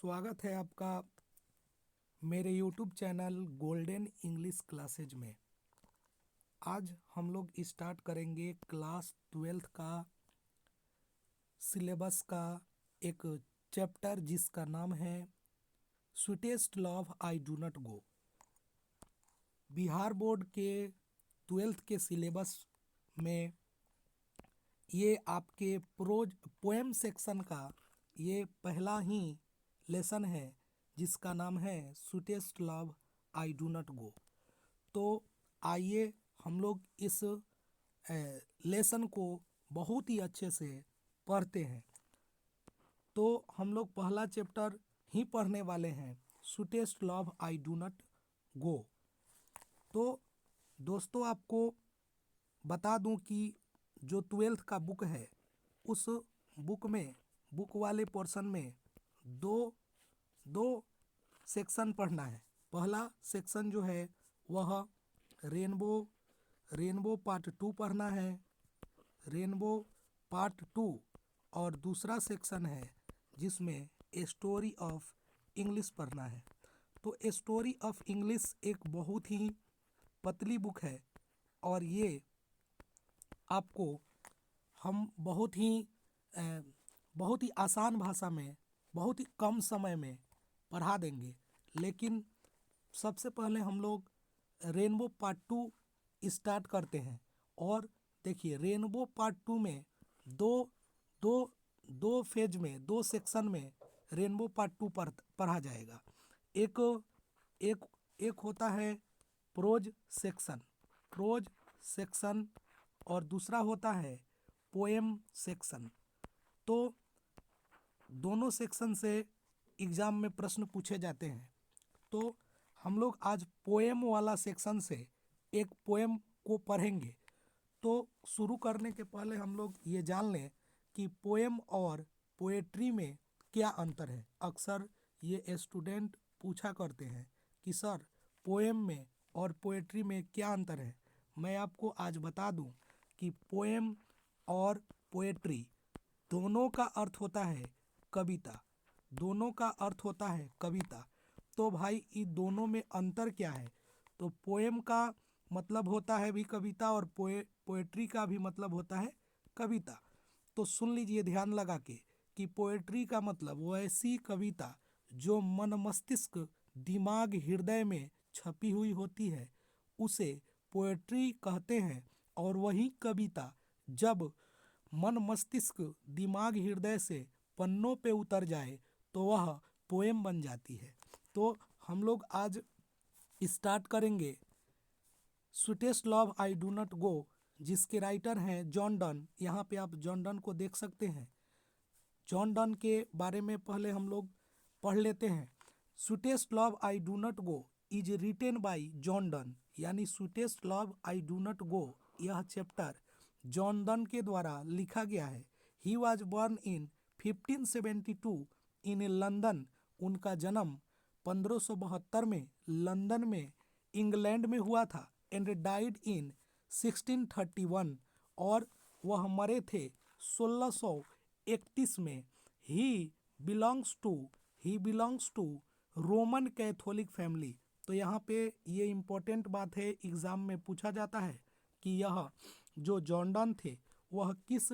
स्वागत है आपका मेरे YouTube channel golden English classes में। आज हम लोग स्टार्ट करेंगे क्लास 12th का सिलेबस का एक चैप्टर जिसका नाम है sweetest love I do not go. Bihar board के 12th के सिलेबस में ये आपके प्रोज पोएम सेक्शन का ये पहला ही लेसन है जिसका नाम है sweetest love I do not गो। तो आइए हम लोग इस लेसन को बहुत ही अच्छे से पढ़ते हैं। तो हम लोग पहला चैप्टर ही पढ़ने वाले हैं, sweetest love I do not गो। तो दोस्तों आपको बता दूं कि जो 12th का बुक है उस बुक में बुक वाले पोर्शन में दो दो सेक्शन पढ़ना है। पहला सेक्शन जो है वह रेनबो पार्ट 2 पढ़ना है, रेनबो पार्ट 2। और दूसरा सेक्शन है जिसमें ए स्टोरी ऑफ इंग्लिश पढ़ना है। तो ए स्टोरी ऑफ इंग्लिश एक बहुत ही पतली बुक है और ये आपको हम बहुत ही आसान भाषा में बहुत ही कम समय में पढ़ा देंगे। लेकिन सबसे पहले हम लोग रेनबो पार्ट 2 स्टार्ट करते हैं। और देखिए रेनबो पार्ट 2 में दो दो दो फेज में दो सेक्शन में रेनबो पार्ट 2 पढ़ा जाएगा। एक एक एक होता है प्रोज सेक्शन और दूसरा होता है पोएम सेक्शन। तो दोनों सेक्शन से एग्ज़ाम में प्रश्न पूछे जाते हैं। तो हम लोग आज पोएम वाला सेक्शन से एक पोएम को पढ़ेंगे। तो शुरू करने के पहले हम लोग ये जान लें कि पोएम और पोएट्री में क्या अंतर है। अक्सर ये स्टूडेंट पूछा करते हैं कि सर पोएम में और पोएट्री में क्या अंतर है। मैं आपको आज बता दूं कि पोएम और पोएट्री दोनों का अर्थ होता है कविता, दोनों का अर्थ होता है कविता। तो भाई इन दोनों में अंतर क्या है? तो पोएम का मतलब होता है भी कविता और पोएट्री का भी मतलब होता है कविता। तो सुन लीजिए ध्यान लगा के कि पोएट्री का मतलब वो ऐसी कविता जो मन मस्तिष्क दिमाग हृदय में छपी हुई होती है उसे पोएट्री कहते हैं। और वही कविता जब मन मस्तिष्क दिमाग हृदय से पन्नों पे उतर जाए तो वह पोएम बन जाती है। तो हम लोग आज स्टार्ट करेंगे sweetest love I do not गो जिसके राइटर हैं जॉन डन। यहाँ पे आप जॉन डन को देख सकते हैं। जॉन डन के बारे में पहले हम लोग पढ़ लेते हैं। Sweetest love I do not go is written by John Donne, यानी sweetest love I do not go यह चैप्टर जॉन डन के द्वारा लिखा गया है। He was born in 1572 in London. उनका जन्म 1572 में लंदन में इंग्लैंड में हुआ था। एंड डाइड इन 1631 और वह मरे थे 1631 में। He belongs to Roman Catholic family. तो यहाँ पे ये इम्पोर्टेंट बात है, एग्ज़ाम में पूछा जाता है कि यह जो जॉन डन थे वह किस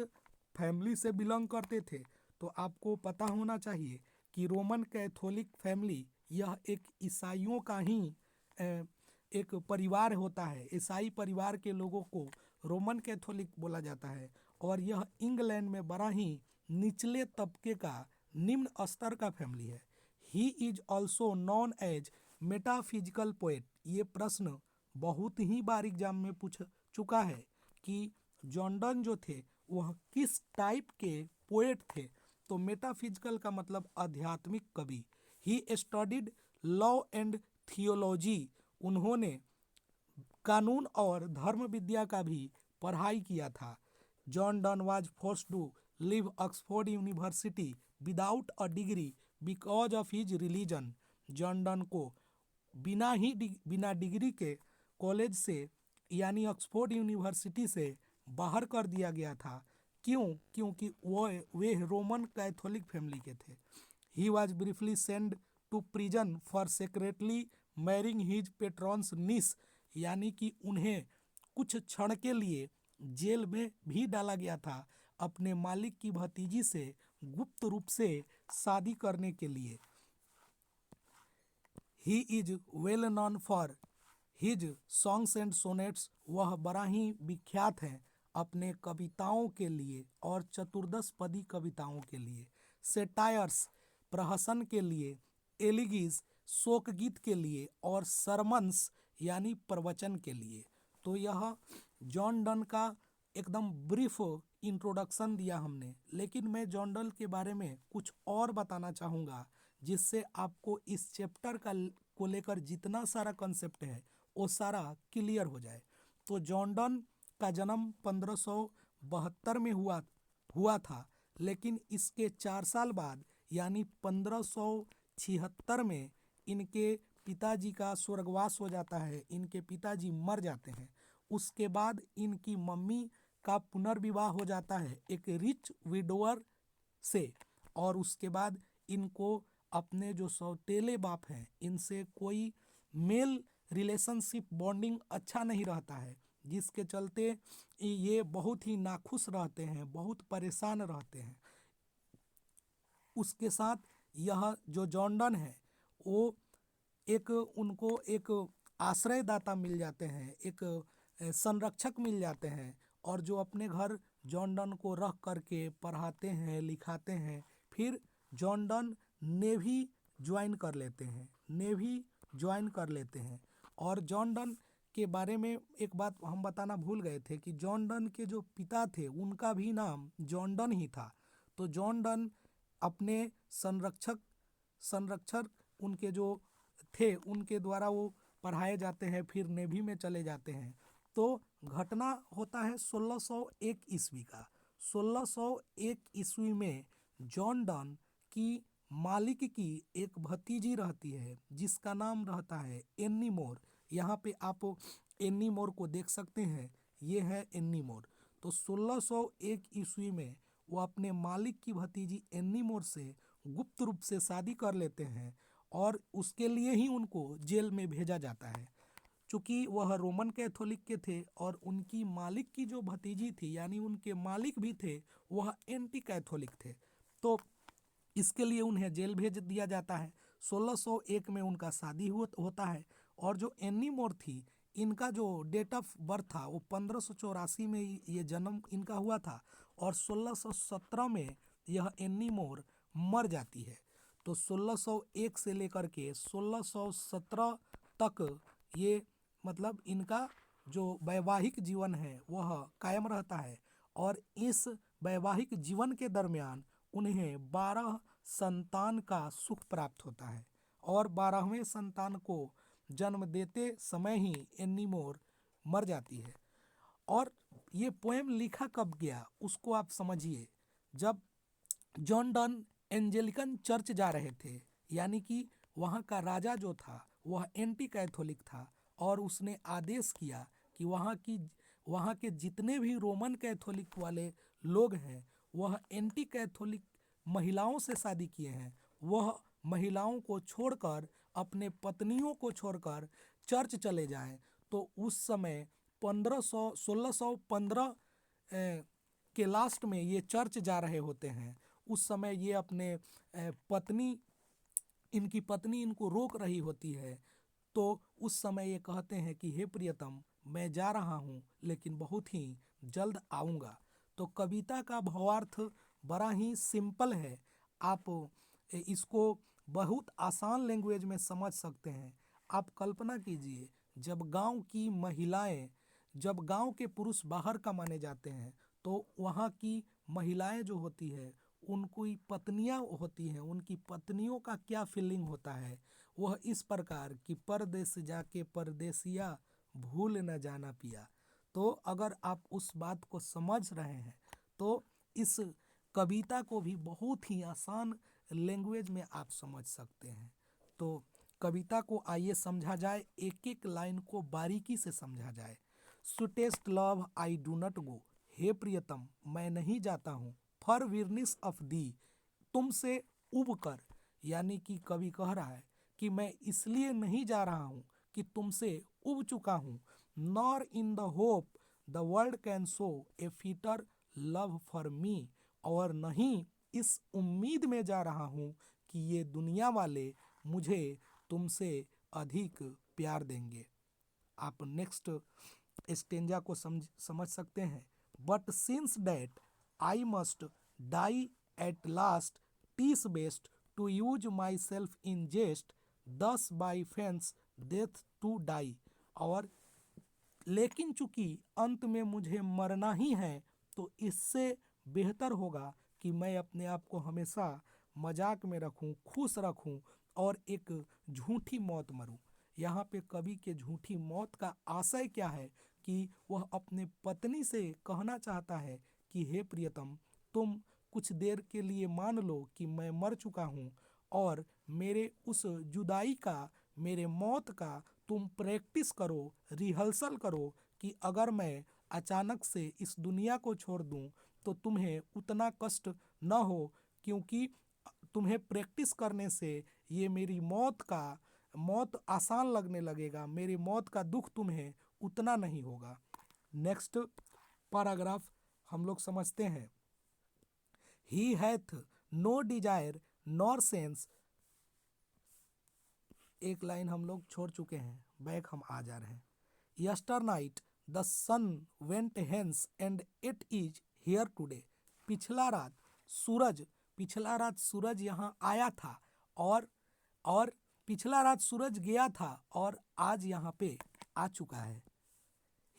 फैमिली से बिलोंग करते थे। तो आपको पता होना चाहिए कि रोमन कैथोलिक फैमिली यह एक ईसाइयों का ही एक परिवार होता है। ईसाई परिवार के लोगों को रोमन कैथोलिक बोला जाता है। और यह इंग्लैंड में बड़ा ही निचले तबके का निम्न स्तर का फैमिली है। He is also known as metaphysical poet. ये प्रश्न बहुत ही बार एग्जाम में पूछ चुका है कि जॉन डन जो थे वह किस टाइप के पोएट थे। तो मेटाफिजिकल का मतलब आध्यात्मिक कवि। He studied law and theology. उन्होंने कानून और धर्म विद्या का भी पढ़ाई किया था। John Donne was forced to leave Oxford University without a degree because of his religion. John Donne को बिना डिग्री के कॉलेज से यानी ऑक्सफोर्ड यूनिवर्सिटी से बाहर कर दिया गया था। क्यों? क्योंकि वे रोमन कैथोलिक फैमिली के थे। He was briefly send to prison for secretly marrying his patron's niece, यानी कि उन्हें कुछ क्षण के लिए जेल में भी डाला गया था अपने मालिक की भतीजी से गुप्त रूप से शादी करने के लिए। He is well non for his songs and sonnets, वह बड़ा ही विख्यात है अपने कविताओं के लिए और चतुर्दश पदी कविताओं के लिए, सेटायर्स प्रहसन के लिए, एलिगीज शोक गीत के लिए और सरमन्स यानी प्रवचन के लिए। तो यह जॉन डन का एकदम ब्रीफ इंट्रोडक्शन दिया हमने, लेकिन मैं जॉन डन के बारे में कुछ और बताना चाहूँगा जिससे आपको इस चैप्टर को लेकर जितना सारा कंसेप्ट है वो सारा क्लियर हो जाए। तो जॉन डन का जन्म 1572 में हुआ था, लेकिन इसके 4 साल बाद यानी 1576 में इनके पिताजी का स्वर्गवास हो जाता है, इनके पिताजी मर जाते हैं। उसके बाद इनकी मम्मी का पुनर्विवाह हो जाता है एक रिच विडोअर से, और उसके बाद इनको अपने जो सौतेले बाप हैं इनसे कोई मेल रिलेशनशिप बॉन्डिंग अच्छा नहीं रहता है, जिसके चलते ये बहुत ही नाखुश रहते हैं, बहुत परेशान रहते हैं। उसके साथ यह जो जॉन डन है वो उनको एक आश्रयदाता मिल जाते हैं, एक संरक्षक मिल जाते हैं, और जो अपने घर जॉन डन को रख करके पढ़ाते हैं लिखाते हैं। फिर जॉन डन नेवी ज्वाइन कर लेते हैं। और जॉन डन के बारे में एक बात हम बताना भूल गए थे कि जॉन डन के जो पिता थे उनका भी नाम जॉन डन ही था। तो जॉन डन अपने संरक्षक उनके जो थे उनके द्वारा वो पढ़ाए जाते हैं, फिर नेवी में चले जाते हैं। तो घटना होता है 1601 ईस्वी का। 1601 ईस्वी में जॉन डन की मालिक की एक भतीजी रहती है जिसका नाम रहता है एन्नी मोर। यहाँ पे आप एन्नी मोर को देख सकते हैं, ये है एन्नी मोर। तो 1601 ईस्वी में वो अपने मालिक की भतीजी एन्नी मोर से गुप्त रूप से शादी कर लेते हैं और उसके लिए ही उनको जेल में भेजा जाता है। चूँकि वह रोमन कैथोलिक के थे और उनकी मालिक की जो भतीजी थी यानी उनके मालिक भी थे वह एंटी कैथोलिक थे, तो इसके लिए उन्हें जेल भेज दिया जाता है। 1601 में उनका शादी होता है और जो एन्नी मोर थी इनका जो डेट ऑफ बर्थ था वो 1584 में ये जन्म इनका हुआ था और 1617 में यह एन्नी मोर मर जाती है। तो 1601 से लेकर के 1617 तक ये मतलब इनका जो वैवाहिक जीवन है वह कायम रहता है और इस वैवाहिक जीवन के दरमियान उन्हें 12 संतान का सुख प्राप्त होता है और 12वें संतान को जन्म देते समय ही एन्नी मोर मर जाती है। और ये पोएम लिखा कब गया उसको आप समझिए। जब जॉन डन एंजेलिकन चर्च जा रहे थे, यानी कि वहाँ का राजा जो था वह एंटी कैथोलिक था और उसने आदेश किया कि वहाँ के जितने भी रोमन कैथोलिक वाले लोग हैं वह एंटी कैथोलिक महिलाओं से शादी किए हैं, वह महिलाओं को छोड़कर अपने पत्नियों को छोड़कर चर्च चले जाएं। तो उस समय 1615 के लास्ट में ये चर्च जा रहे होते हैं। उस समय ये अपने इनकी पत्नी इनको रोक रही होती है। तो उस समय ये कहते हैं कि हे प्रियतम मैं जा रहा हूँ लेकिन बहुत ही जल्द आऊँगा। तो कविता का भावार्थ बड़ा ही सिंपल है, आप इसको बहुत आसान लैंग्वेज में समझ सकते हैं। आप कल्पना कीजिए जब गांव के पुरुष बाहर कमाने जाते हैं तो वहाँ की महिलाएं जो होती है उनकी पत्नियां होती हैं, उनकी पत्नियों का क्या फीलिंग होता है वह इस प्रकार कि परदेस जाके परदेसिया भूल न जाना पिया। तो अगर आप उस बात को समझ रहे हैं तो इस कविता को भी बहुत ही आसान लैंग्वेज में आप समझ सकते हैं। तो कविता को आइए समझा जाए, एक एक लाइन को बारीकी से समझा जाए। Sweetest love I do not go, हे प्रियतम मैं नहीं जाता हूँ। फॉर वीरनेस ऑफ दी, तुमसे उब कर यानी कि कवि कह रहा है कि मैं इसलिए नहीं जा रहा हूँ कि तुमसे उब चुका हूँ, nor in the hope the world can show A fitter love for me, और नहीं इस उम्मीद में जा रहा हूँ कि ये दुनिया वाले मुझे तुमसे अधिक प्यार देंगे। आप नेक्स्ट स्टेंजा को समझ सकते हैं। But since that I must die at last, टीस best to use my self in जेस्ट, दस by fence death to die. और लेकिन चूंकि अंत में मुझे मरना ही है, तो इससे बेहतर होगा कि मैं अपने आप को हमेशा मजाक में रखूं, खुश रखूं और एक झूठी मौत मरूं। यहाँ पे कवि के झूठी मौत का आशय क्या है कि वह अपने पत्नी से कहना चाहता है कि हे प्रियतम, तुम कुछ देर के लिए मान लो कि मैं मर चुका हूँ, और मेरे उस जुदाई का, मेरे मौत का तुम प्रैक्टिस करो, रिहर्सल करो कि अगर मैं अचानक से इस दुनिया को छोड़ दूं तो तुम्हें उतना कष्ट न हो, क्योंकि तुम्हें प्रैक्टिस करने से ये मेरी मौत आसान लगने लगेगा, मेरी मौत का दुख तुम्हें उतना नहीं होगा। नेक्स्ट पैराग्राफ हम लोग समझते हैं। He hath no desire nor sense, एक लाइन हम लोग छोड़ चुके हैं, बैक हम आ जा रहे हैं। Yesternight the sun went hence and it is here today, पिछला रात सूरज यहाँ आया था और पिछला रात सूरज गया था और आज यहाँ पे आ चुका है।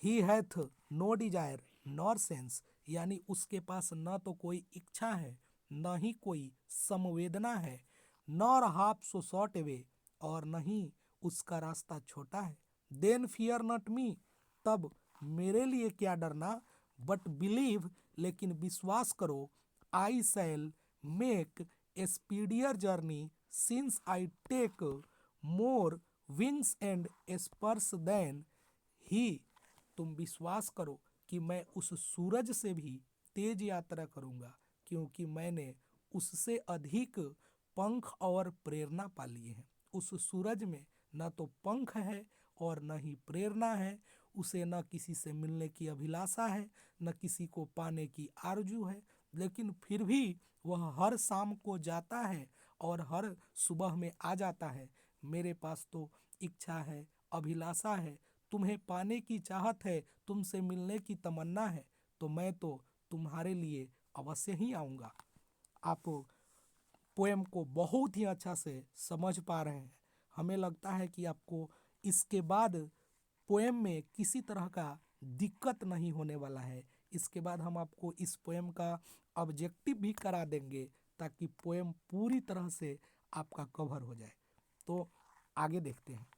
He hath no desire nor sense, यानी उसके पास न तो कोई इच्छा है, न ही कोई संवेदना है, nor half so short away, और नहीं उसका रास्ता छोटा है। देन फियर नॉट मी, तब मेरे लिए क्या डरना, बट बिलीव, लेकिन विश्वास करो, I shall make a speedier journey since I take more wings and spurs than he, तुम विश्वास करो कि मैं उस सूरज से भी तेज यात्रा करूंगा, क्योंकि मैंने उससे अधिक पंख और प्रेरणा पा लिए हैं। उस सूरज में न तो पंख है और न ही प्रेरणा है, उसे न किसी से मिलने की अभिलाषा है, न किसी को पाने की आरजू है, लेकिन फिर भी वह हर शाम को जाता है और हर सुबह में आ जाता है। मेरे पास तो इच्छा है, अभिलाषा है, तुम्हें पाने की चाहत है, तुमसे मिलने की तमन्ना है, तो मैं तो तुम्हारे लिए अवश्य ही आऊँगा। आप पोएम को बहुत ही अच्छा से समझ पा रहे हैं। हमें लगता है कि आपको इसके बाद पोएम में किसी तरह का दिक्कत नहीं होने वाला है। इसके बाद हम आपको इस पोएम का ऑब्जेक्टिव भी करा देंगे ताकि पोएम पूरी तरह से आपका कवर हो जाए। तो आगे देखते हैं।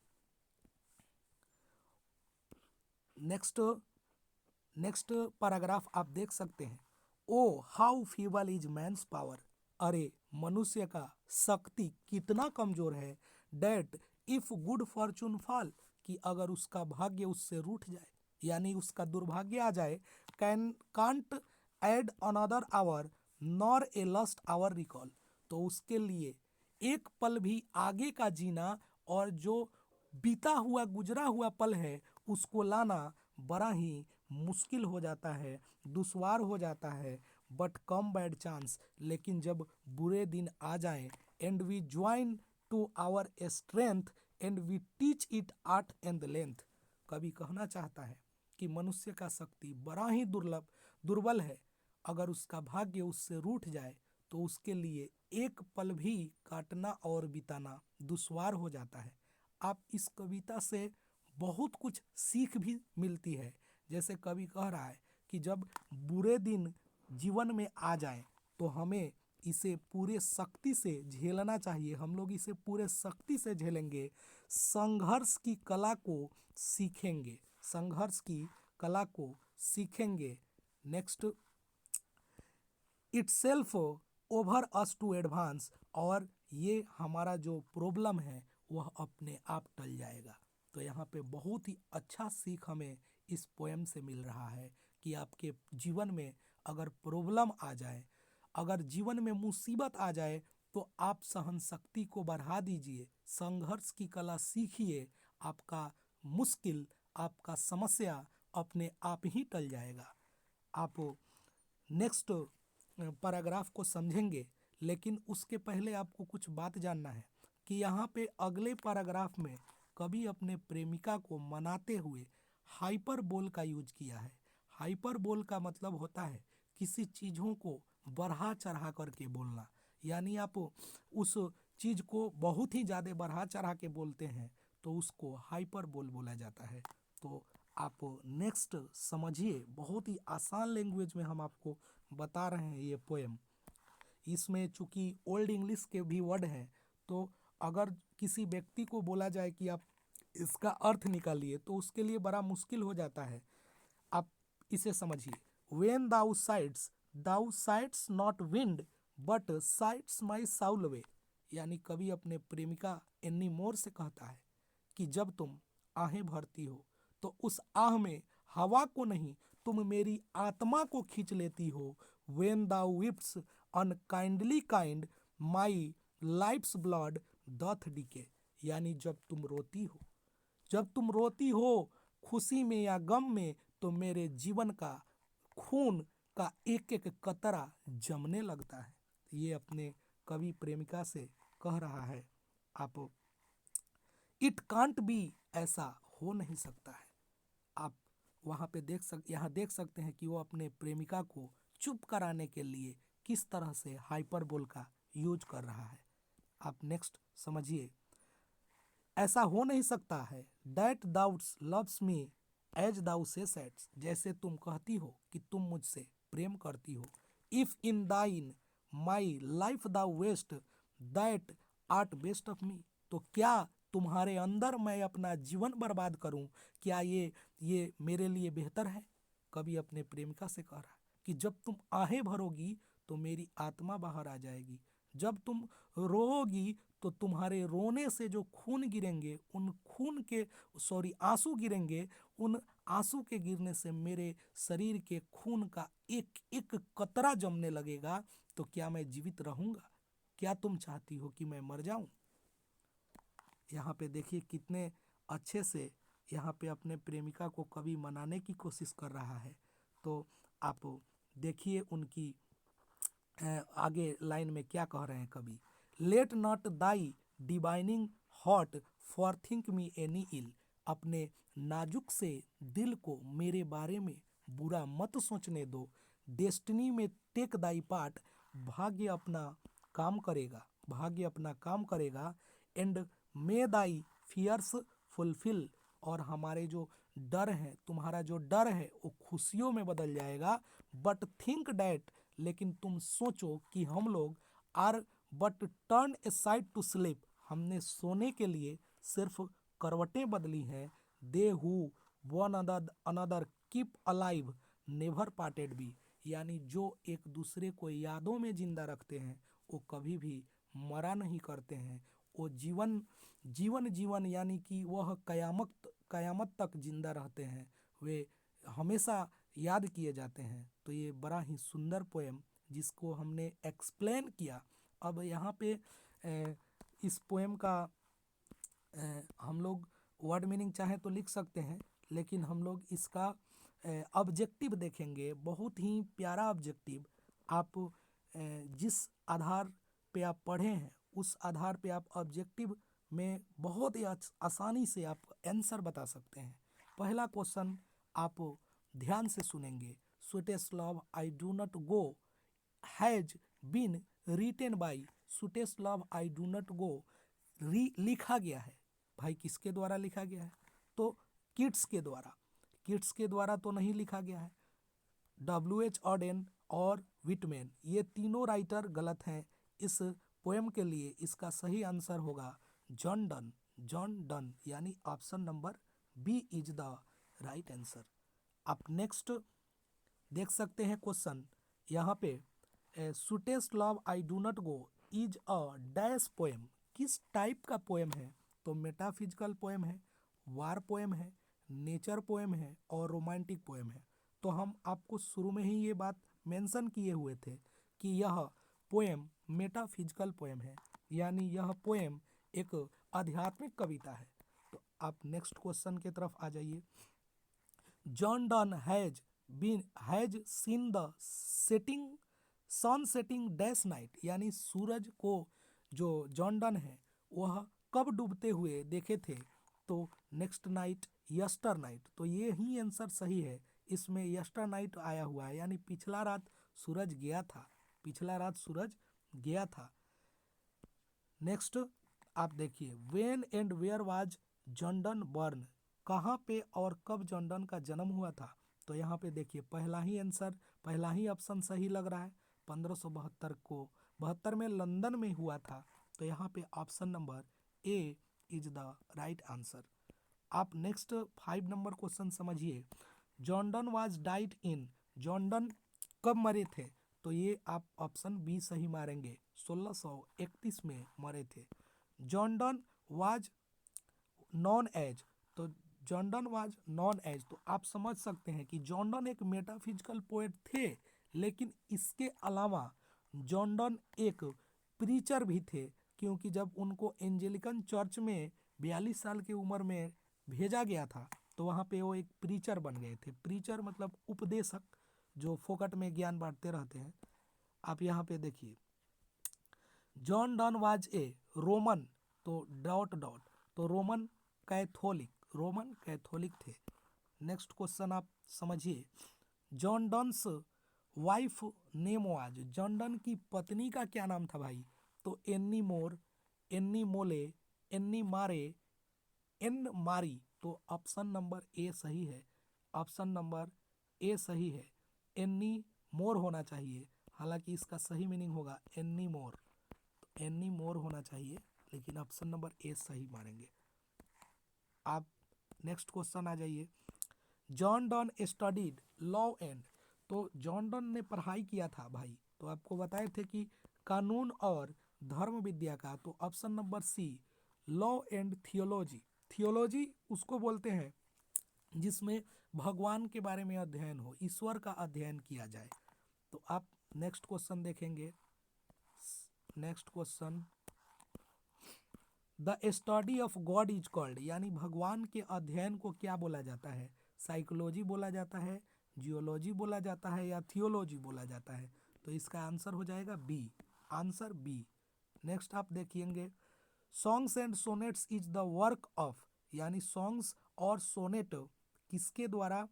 नेक्स्ट पैराग्राफ आप देख सकते हैं। O how feeble is man's power, अरे मनुष्य का शक्ति कितना कमजोर है। That if good fortune fall, कि अगर उसका भाग्य उससे रूठ जाए, यानी उसका दुर्भाग्य आ जाए, can't add another hour nor a lost hour recall, तो उसके लिए एक पल भी आगे का जीना और जो बीता हुआ गुजरा हुआ पल है उसको लाना बड़ा ही मुश्किल हो जाता है, दुश्वार हो जाता है। बट कम बैड चांस, लेकिन जब बुरे दिन आ जाएं, and we join to our strength and we teach it art and length, कवि कहना चाहता है कि मनुष्य का शक्ति बड़ा ही दुर्बल है। अगर उसका भाग्य उससे रूठ जाए तो उसके लिए एक पल भी काटना और बिताना दुश्वार हो जाता है। आप इस कविता से बहुत कुछ सीख भी मिलती है। जैसे कवि कह रहा है कि जब बुरे दिन जीवन में आ जाए तो हमें इसे पूरे शक्ति से झेलना चाहिए, हम लोग इसे पूरे शक्ति से झेलेंगे, संघर्ष की कला को सीखेंगे, संघर्ष की कला को सीखेंगे। Next, itself over us to advance, और ये हमारा जो प्रॉब्लम है वह अपने आप टल जाएगा। तो यहाँ पे बहुत ही अच्छा सीख हमें इस पोएम से मिल रहा है कि आपके जीवन में अगर प्रॉब्लम आ जाए, अगर जीवन में मुसीबत आ जाए, तो आप सहन शक्ति को बढ़ा दीजिए, संघर्ष की कला सीखिए, आपका मुश्किल, आपका समस्या अपने आप ही टल जाएगा। आप नेक्स्ट पैराग्राफ को समझेंगे, लेकिन उसके पहले आपको कुछ बात जानना है कि यहाँ पे अगले पैराग्राफ में कवि अपने प्रेमिका को मनाते हुए हाइपरबोल का यूज किया है। हाइपरबोल का मतलब होता है किसी चीज़ों को बढ़ा चढ़ा करके बोलना, यानी आप उस चीज़ को बहुत ही ज़्यादा बढ़ा चढ़ा के बोलते हैं तो उसको हाइपरबोल बोला जाता है। तो आप नेक्स्ट समझिए, बहुत ही आसान लैंग्वेज में हम आपको बता रहे हैं ये पोएम। इसमें चूंकि ओल्ड इंग्लिश के भी वर्ड हैं, तो अगर किसी व्यक्ति को बोला जाए कि आप इसका अर्थ निकालिए तो उसके लिए बड़ा मुश्किल हो जाता है। आप इसे समझिए, when thou sigh'st not wind but sigh'st my soul away, यानी कवि अपने प्रेमिका एनी मोर से कहता है कि जब तुम आहें भरती हो तो उस आह में हवा को नहीं, तुम मेरी आत्मा को खींच लेती हो। When thou weeps unkindly kind my life's blood doth decay, यानी जब तुम रोती हो खुशी में या गम में तो मेरे जीवन का खून का एक एक कतरा जमने लगता है। ये अपने कवि प्रेमिका से कह रहा है। आप इट कांट बी, ऐसा हो नहीं सकता है। आप वहाँ पे यहाँ देख सकते हैं कि वो अपने प्रेमिका को चुप कराने के लिए किस तरह से हाइपरबोल का यूज कर रहा है। आप नेक्स्ट समझिए, ऐसा हो नहीं सकता है। That doubts loves me as thou say sets, जैसे तुम कहती हो कि तुम मुझसे प्रेम करती हो। If in thine my life thou waste that art best of me, तो क्या तुम्हारे अंदर मैं अपना जीवन बर्बाद करूं, क्या ये मेरे लिए बेहतर है। कभी अपने प्रेमिका से कह रहा है कि जब तुम आहें भरोगी तो मेरी आत्मा बाहर आ जाएगी, जब तुम रोओगी तो तुम्हारे रोने से जो खून गिरेंगे उन खून के आंसू गिरेंगे, उन आंसू के गिरने से मेरे शरीर के खून का एक एक कतरा जमने लगेगा। तो क्या मैं जीवित रहूंगा? क्या तुम चाहती हो कि मैं मर जाऊं? यहाँ पे देखिए कितने अच्छे से यहाँ पे अपने प्रेमिका को कवि मनाने की कोशिश कर रहा है। तो आप देखिए उनकी आगे लाइन में क्या कह रहे हैं कवि। Let not thy divining heart forethink me any ill, अपने नाजुक से दिल को मेरे बारे में बुरा मत सोचने दो। डेस्टिनी में टेक दाई पार्ट, भाग्य अपना काम करेगा। And may thy fears fulfil, और हमारे जो डर है, तुम्हारा जो डर है वो खुशियों में बदल जाएगा। बट थिंक डैट, लेकिन तुम सोचो कि हम लोग are but turn aside to sleep, हमने सोने के लिए सिर्फ करवटें बदली हैं। They who one another keep alive never parted be, यानी जो एक दूसरे को यादों में जिंदा रखते हैं वो कभी भी मरा नहीं करते हैं। वो जीवन यानी कि वह कयामत तक जिंदा रहते हैं, वे हमेशा याद किए जाते हैं। तो ये बड़ा ही सुंदर पोएम जिसको हमने एक्सप्लेन किया। अब यहाँ पे इस पोएम का हम लोग वर्ड मीनिंग चाहे तो लिख सकते हैं, लेकिन हम लोग इसका ऑब्जेक्टिव देखेंगे, बहुत ही प्यारा ऑब्जेक्टिव। आप जिस आधार पे आप पढ़े हैं उस आधार पे आप ऑब्जेक्टिव में बहुत ही आसानी से आप आंसर बता सकते हैं। पहला क्वेश्चन आप ध्यान से सुनेंगे। Sweetest love I do not go has been written by, sweetest love I do not go लिखा गया है। भाई किसके द्वारा लिखा गया है? तो किट्स के द्वारा तो नहीं लिखा गया है। W.H. ऑडेन और विटमैन, ये तीनों राइटर गलत हैं इस पोएम के लिए। इसका सही आंसर होगा जॉन डन, यानी option number B is the right answer. आप नेक्स्ट देख सकते हैं क्वेश्चन यहाँ पे, sweetest love I do not go is a dash poem, किस टाइप का पोएम है? तो मेटाफिजिकल पोएम है, वार पोएम है, नेचर पोएम है और रोमांटिक पोएम है। तो हम आपको शुरू में ही ये बात मेंशन किए हुए थे कि यह पोएम मेटाफिजिकल पोएम है, यानी यह पोएम एक आध्यात्मिक कविता है। तो आप नेक्स्ट क्वेश्चन की तरफ आ जाइए। John Donne has seen the setting sun setting dash night, यानी सूरज को जो जॉन डन है वह कब डूबते हुए देखे थे? तो नेक्स्ट नाइट, यस्टर नाइट। तो ये ही आंसर सही है, इसमें यस्टर नाइट आया हुआ है, यानी पिछला रात सूरज गया था, पिछला रात सूरज गया था। नेक्स्ट आप देखिए, when and where was John Donne born, कहाँ पे और कब जॉन डन का जन्म हुआ था? तो यहाँ पे देखिए पहला ही आंसर, पहला ही ऑप्शन सही लग रहा है। 1572 को 72 में लंदन में हुआ था। तो यहाँ पे option number A is the right answer. आप नेक्स्ट 5 नंबर क्वेश्चन समझिए। John Donne was died in, John Donne कब मरे थे? तो ये आप ऑप्शन बी सही मारेंगे, 1631 में मरे थे। John Donne was known as, तो John Donne was known as, तो आप समझ सकते हैं कि जॉन डन एक मेटाफिजिकल पोएट थे, लेकिन इसके अलावा जॉन डन एक प्रीचर भी थे, क्योंकि जब उनको एंजेलिकन चर्च में 42 साल की उम्र में भेजा गया था तो वहाँ पे वो एक प्रीचर बन गए थे। प्रीचर मतलब उपदेशक, जो फोकट में ज्ञान बांटते रहते हैं। आप यहाँ पे देखिए, John Donne was a Roman, तो डॉट डॉट, तो रोमन कैथोलिक थे। नेक्स्ट क्वेश्चन आप समझिए। John Donne's wife name was, John Donne की पत्नी का क्या नाम था भाई? तो एन्नी मोर, एन्नी मोले, एन्नी मारे, एन मारी। तो ऑप्शन नंबर ए सही है, ऑप्शन नंबर ए सही है, एन्नी मोर होना चाहिए। हालांकि इसका सही मीनिंग होगा एन्नी मोर, तो एन्नी मोर होना चाहिए, लेकिन ऑप्शन नंबर ए सही मानेंगे। आप नेक्स्ट क्वेश्चन आ जाइए। John done studied law and, तो जॉन डन ने पढ़ाई किया था भाई, तो आपको बताए थे कि कानून और धर्म विद्या का। तो option number C, law and theology. Theology उसको बोलते हैं जिसमें भगवान के बारे में अध्ययन हो, ईश्वर का अध्ययन किया जाए। तो आप नेक्स्ट क्वेश्चन देखेंगे। Next question, the study of God is called, यानी भगवान के अध्ययन को क्या बोला जाता है? साइकोलॉजी बोला जाता है, जियोलॉजी बोला जाता है, या थियोलॉजी बोला जाता है? तो इसका आंसर हो जाएगा बी, आंसर बी। नेक्स्ट आप देखेंगे, songs and sonnets is the work of, यानी सॉन्ग्स और सोनेट किसके द्वारा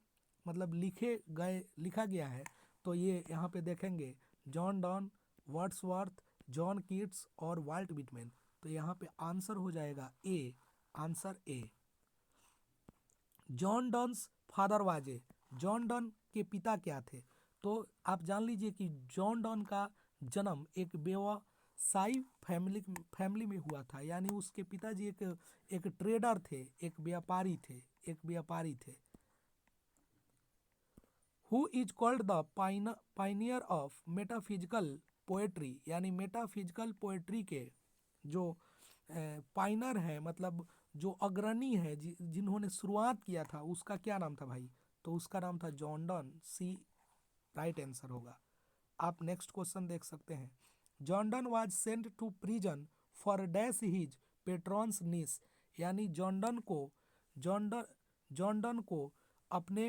मतलब लिखा गया है? तो ये यहाँ पे देखेंगे, John Donne, Wordsworth, John Keats और वाल्ट विटमैन। तो यहाँ पे आंसर हो जाएगा ए, आंसर ए। जॉन डन्स फादर वाजे, जॉन डन के पिता क्या थे? तो आप जान लीजिए कि जॉन डन का जन्म एक व्यवसायी फैमिली में हुआ था, यानी उसके पिताजी एक ट्रेडर थे, एक व्यापारी थे। Who is called the pioneer of metaphysical poetry, यानी मेटाफिजिकल पोएट्री के जो पाइनर है, मतलब जो अग्रणी है, जिन्होंने शुरुआत किया था, उसका क्या नाम था भाई? तो उसका नाम था John Donne, C right answer होगा। आप नेक्स्ट क्वेश्चन देख सकते हैं। John Donne was sent to prison for dash his patron's niece, यानी जॉन डन को अपने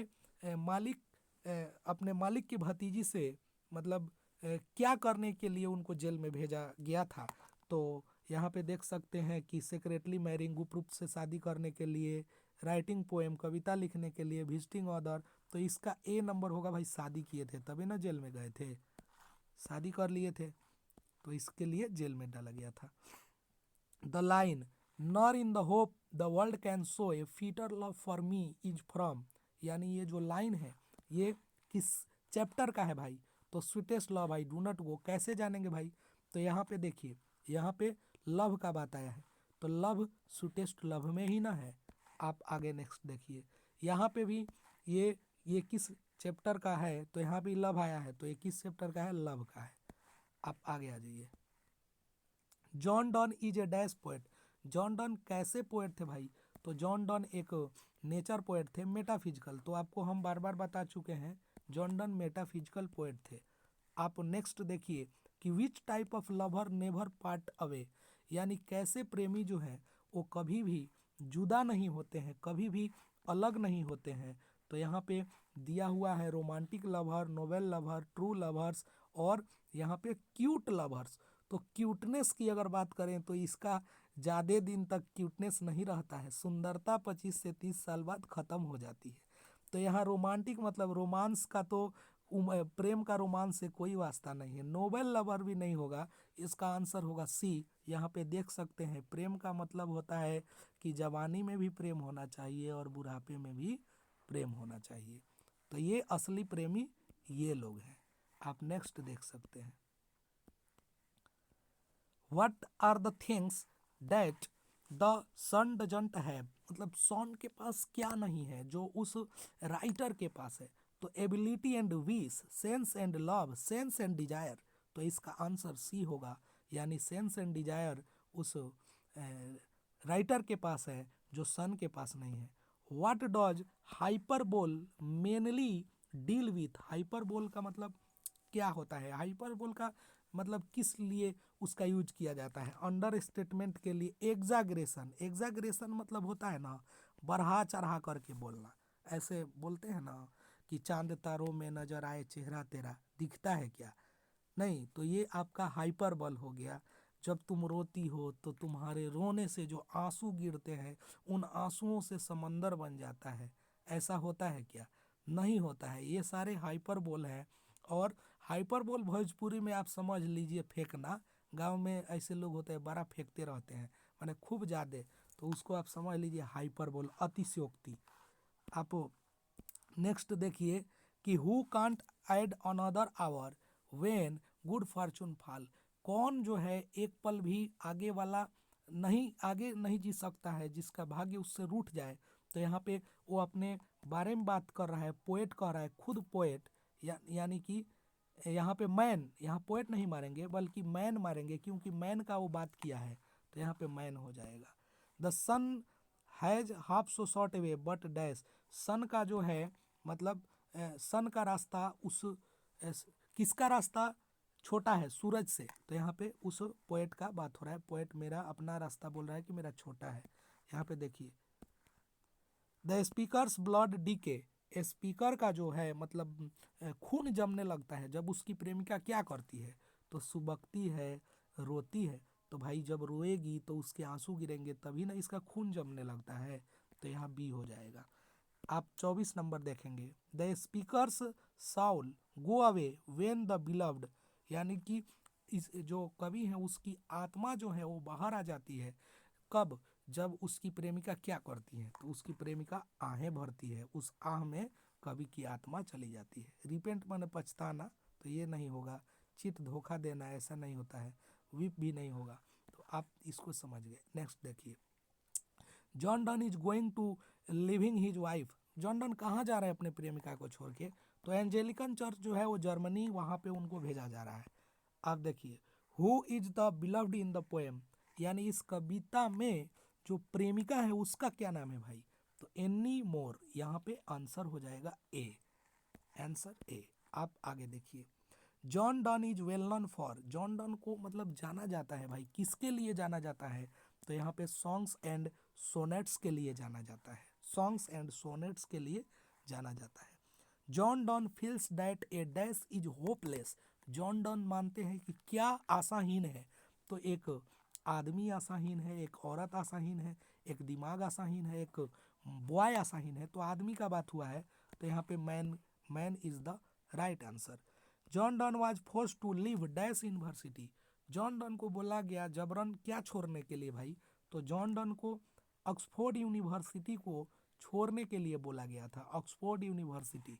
अपने मालिक की भतीजी से मतलब क्या करने के लिए उनको जेल में भेजा गया था? तो यहाँ पे देख सकते हैं कि सेक्रेटली मैरिंग, गुप्त से शादी करने के लिए, राइटिंग पोएम, कविता लिखने के लिए, विजिटिंग ऑदर। तो इसका ए नंबर होगा भाई, शादी किए थे तभी ना जेल में गए थे, शादी कर लिए थे, तो इसके लिए जेल में डाला गया था। The line nor in the hope the world can show A fitter love for me is from, यानी ये जो लाइन है ये किस चैप्टर का है भाई? तो sweetest love I do not गो, कैसे जानेंगे भाई? तो यहाँ पे देखिए, यहाँ पे लव का बात आया है, तो लव स्वीटेस्ट लव में ही ना है। आप आगे नेक्स्ट देखिए, यहाँ पे भी ये किस चैप्टर का है? तो यहाँ भी लव आया है, तो ये किस चैप्टर का है? लव का है। आप आगे आ जाइए। John Donne is a dash poet, John Donne कैसे पोएट थे भाई? तो जॉन डन एक नेचर पोएट थे, मेटाफिजिकल। तो आपको हम बार बार बता चुके हैं, जॉन डन मेटाफिजिकल पोएट थे। आप नेक्स्ट देखिए, कि which type of lover never part away, यानी कैसे प्रेमी जो है वो कभी भी जुदा नहीं होते हैं, कभी भी अलग नहीं होते हैं। तो यहाँ पे दिया हुआ है romantic lover, novel lover, true lovers और यहाँ पे क्यूट लवर्स। तो क्यूटनेस की अगर बात करें तो इसका ज़्यादा दिन तक क्यूटनेस नहीं रहता है, सुंदरता 25 से 30 साल बाद ख़त्म हो जाती है। तो यहाँ रोमांटिक मतलब रोमांस का तो प्रेम का रोमांस से कोई वास्ता नहीं है। नोबेल लवर भी नहीं होगा, इसका आंसर होगा सी। यहाँ पे देख सकते हैं प्रेम का मतलब होता है कि जवानी में भी प्रेम होना चाहिए और बुढ़ापे में भी प्रेम होना चाहिए। तो ये असली प्रेमी ये लोग हैं। आप नेक्स्ट देख सकते हैं। What are the things that the sun doesn't have, मतलब सन के पास क्या नहीं है जो उस राइटर के पास है। तो ability and wish, sense and love, sense and desire. तो इसका आंसर सी होगा, यानी सेंस एंड डिजायर उस राइटर के पास है जो सन के पास नहीं है। What does hyperbole mainly deal with, hyperbole का मतलब क्या होता है, हाइपरबोल का मतलब किस लिए उसका यूज किया जाता है। अंडर स्टेटमेंट के लिए, एग्जाग्रेशन, एग्जाग्रेशन मतलब होता है ना बढ़ा चढ़ा करके बोलना, ऐसे बोलते हैं ना कि चांद तारों में नजर आए चेहरा तेरा, दिखता है क्या, नहीं। तो ये आपका हाइपरबल हो गया। जब तुम रोती हो तो तुम्हारे रोने से जो आंसू गिरते हैं उन आंसुओं से समंदर बन जाता है, ऐसा होता है क्या, नहीं होता है। ये सारे हाइपरबोल हैं। और हाइपरबोल भोजपुरी में आप समझ लीजिए फेंकना, गांव में ऐसे लोग होते हैं बड़ा फेंकते रहते हैं माने खूब ज़्यादा, तो उसको आप समझ लीजिए हाइपरबोल, अतिशयोक्ति। आप नेक्स्ट देखिए कि who can't add another our when good fortune fall, कौन जो है एक पल भी आगे नहीं जी सकता है जिसका भाग्य उससे रूठ जाए। तो यहाँ पे वो अपने बारे में बात कर रहा है, पोएट कह रहा है, खुद पोएट यानी कि यहाँ पे मैन, यहाँ पोएट नहीं मारेंगे बल्कि मैन मारेंगे क्योंकि मैन का वो बात किया है, तो यहाँ पे मैन हो जाएगा। The sun has half so short away but dash, sun का जो है मतलब सन का रास्ता उस किसका रास्ता छोटा है, सूरज से। तो यहाँ पे उस पोएट का बात हो रहा है, पोएट मेरा अपना रास्ता बोल रहा है कि मेरा छोटा है। यहाँ पे देखिए the speaker's blood decay, speaker का जो है मतलब खून जमने लगता है जब उसकी प्रेमिका क्या करती है, तो सुबकती है, रोती है। तो भाई जब रोएगी तो उसके आंसू गिरेंगे तभी ना इसका खून जमने लगता है, तो यहाँ बी हो जाएगा। आप 24 नंबर देखेंगे, the speakers Saul go away when the beloved, यानी कि इस जो कवि है उसकी आत्मा जो है वो बाहर आ जाती है, कब, जब उसकी प्रेमिका क्या करती है, तो उसकी प्रेमिका आहें भरती है, उस आह में कवि की आत्मा चली जाती है। रिपेंट माने पछताना, तो ये नहीं होगा। चित धोखा देना, ऐसा नहीं होता है। विप भी नहीं होगा। तो आप इसको समझ गए। नेक्स्ट देखिए, John Donne is going to leaving his wife, John Donne कहाँ जा रहे हैं अपने प्रेमिका को छोड़ के, तो एंजेलिकन चर्च जो है वो जर्मनी, वहाँ पे उनको भेजा जा रहा है। आप देखिए, who is the beloved in the poem, यानी इस कविता में जो प्रेमिका है उसका क्या नाम है भाई, तो एनी मोर, यहाँ पे आंसर हो जाएगा ए, आंसर ए। आप आगे देखिए, John Donne is well known for, John Donne को मतलब जाना जाता है भाई, किसके लिए जाना जाता है, तो यहाँ पे सॉन्ग्स एंड सोनेट्स के लिए जाना जाता है, सॉन्ग्स एंड सोनेट्स के लिए जाना जाता है। John Donne feels that A dash is hopeless, John Donne मानते हैं कि क्या आशाहीन है, तो एक आदमी आशाहीन है, एक औरत आशाहीन है, एक दिमाग आशाहीन है, एक बॉय आशाहीन है, तो आदमी का बात हुआ है, तो यहाँ पे man, man is the right answer. John Donne was force to leave dash university, John Donne को बोला गया जबरन क्या छोड़ने के लिए भाई, तो जॉन डन को ऑक्सफोर्ड यूनिवर्सिटी को छोड़ने के लिए बोला गया था, ऑक्सफोर्ड यूनिवर्सिटी।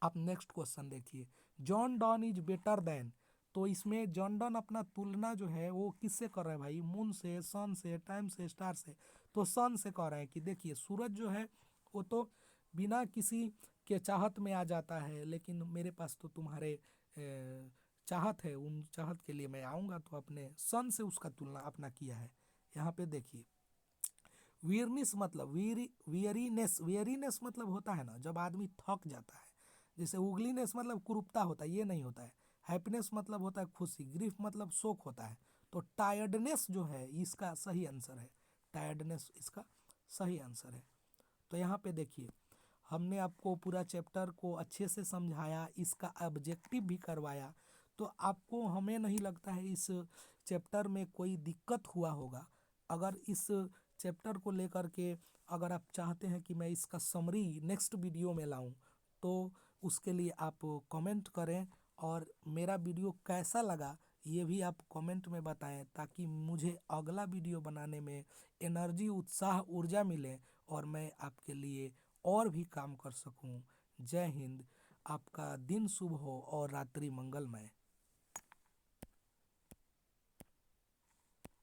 आप नेक्स्ट क्वेश्चन देखिए, John Donne is better than, तो इसमें जॉन डन अपना तुलना जो है वो किससे कर रहे हैं भाई, मून से, सन से, टाइम से, स्टार से, तो सन से कह रहे हैं कि देखिए सूरज जो है वो तो बिना किसी के चाहत में आ जाता है, लेकिन मेरे पास तो तुम्हारे चाहत है, उन चाहत के लिए मैं आऊँगा, तो अपने सन से उसका तुलना अपना किया है। यहाँ पे देखिए, वियरनेस मतलब वियरीनेस, मतलब होता है ना जब आदमी थक जाता है, जैसे उगलीनेस मतलब कुरूपता होता है, ये नहीं होता है। हैप्पीनेस मतलब होता है खुशी, ग्रीफ मतलब शोक होता है। तो टायर्डनेस जो है इसका सही आंसर है, टायर्डनेस इसका सही आंसर है। तो यहाँ पे देखिए हमने आपको पूरा चैप्टर को अच्छे से समझाया, इसका ऑब्जेक्टिव भी करवाया। तो आपको, हमें नहीं लगता है इस चैप्टर में कोई दिक्कत हुआ होगा। अगर इस चैप्टर को लेकर के अगर आप चाहते हैं कि मैं इसका समरी नेक्स्ट वीडियो में लाऊं, तो उसके लिए आप कमेंट करें, और मेरा वीडियो कैसा लगा ये भी आप कमेंट में बताएं, ताकि मुझे अगला वीडियो बनाने में एनर्जी, उत्साह, ऊर्जा मिले और मैं आपके लिए और भी काम कर सकूं। जय हिंद। आपका दिन शुभ हो और रात्रि मंगलमय।